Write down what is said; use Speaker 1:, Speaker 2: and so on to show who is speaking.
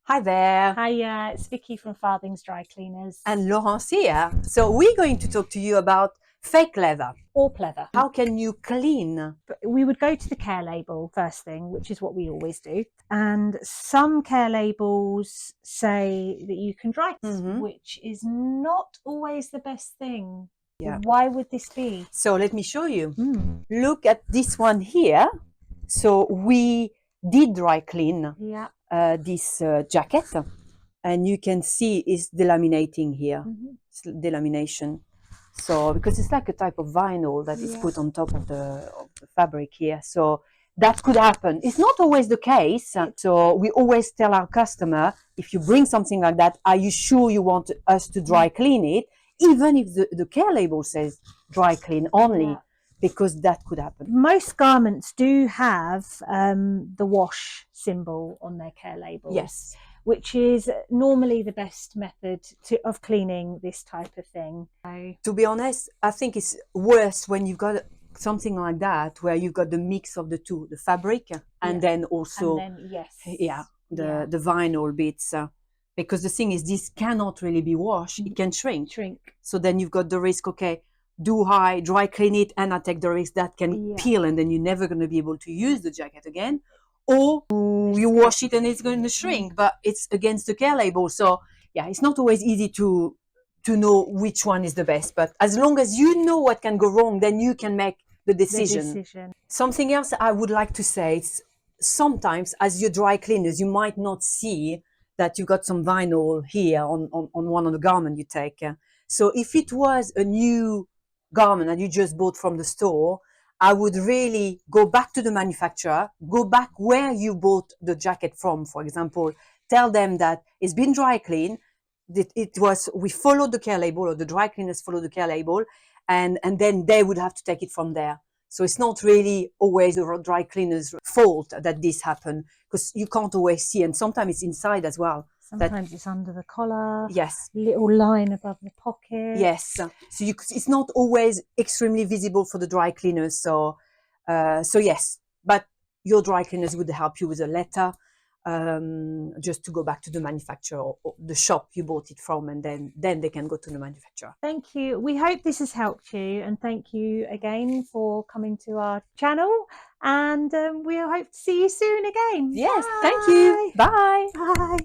Speaker 1: Hi there.
Speaker 2: Hi, it's Vicky from Farthing's Dry Cleaners.
Speaker 1: And Laurence here. So we're going to talk to you about fake leather.
Speaker 2: Or pleather.
Speaker 1: How can you clean?
Speaker 2: We would go to the care label first thing, which is what we always do. And some care labels say that you can dry, which is not always the best thing.
Speaker 1: Yeah.
Speaker 2: Why would this be?
Speaker 1: So let me show you. Look at this one here. So we did dry clean this jacket, and you can see it's delaminating here. It's delamination. So because it's like a type of vinyl that is put on top of the fabric here. So that could happen. It's not always the case. So we always tell our customer, if you bring something like that, are you sure you want us to dry clean it? Even if the care label says dry clean only, because that could happen.
Speaker 2: Most garments do have the wash symbol on their care label.
Speaker 1: Yes.
Speaker 2: Which is normally the best method of cleaning this type of thing.
Speaker 1: To be honest, I think it's worse when you've got something like that, where you've got the mix of the two, the fabric and then also the vinyl bits. Because the thing is, this cannot really be washed. It can shrink. So then you've got the risk, okay, do I dry clean it and I take the risk that can peel, and then you're never going to be able to use the jacket again. Or you wash it and it's going to shrink, but it's against the care label. So yeah, it's not always easy to know which one is the best. But as long as you know what can go wrong, then you can make the decision. Something else I would like to say is sometimes as your dry cleaners, you might not see that you got some vinyl here on one of the garment you take. So if it was a new garment that you just bought from the store, I would really go back to the manufacturer, go back where you bought the jacket from, for example, tell them that it's been dry cleaned, we followed the care label, or the dry cleaners followed the care label, and then they would have to take it from there. So it's not really always the dry cleaner's fault that this happened, because you can't always see, and sometimes it's inside as well.
Speaker 2: Sometimes it's under the collar.
Speaker 1: Yes.
Speaker 2: Little line above the pocket.
Speaker 1: Yes. So it's not always extremely visible for the dry cleaners. So yes, but your dry cleaners would help you with a letter, just to go back to the manufacturer or the shop you bought it from, and then they can go to the manufacturer.
Speaker 2: Thank you. We hope this has helped you, and thank you again for coming to our channel, and we'll hope to see you soon again.
Speaker 1: Yes. Bye. Thank you. Bye.
Speaker 2: Bye.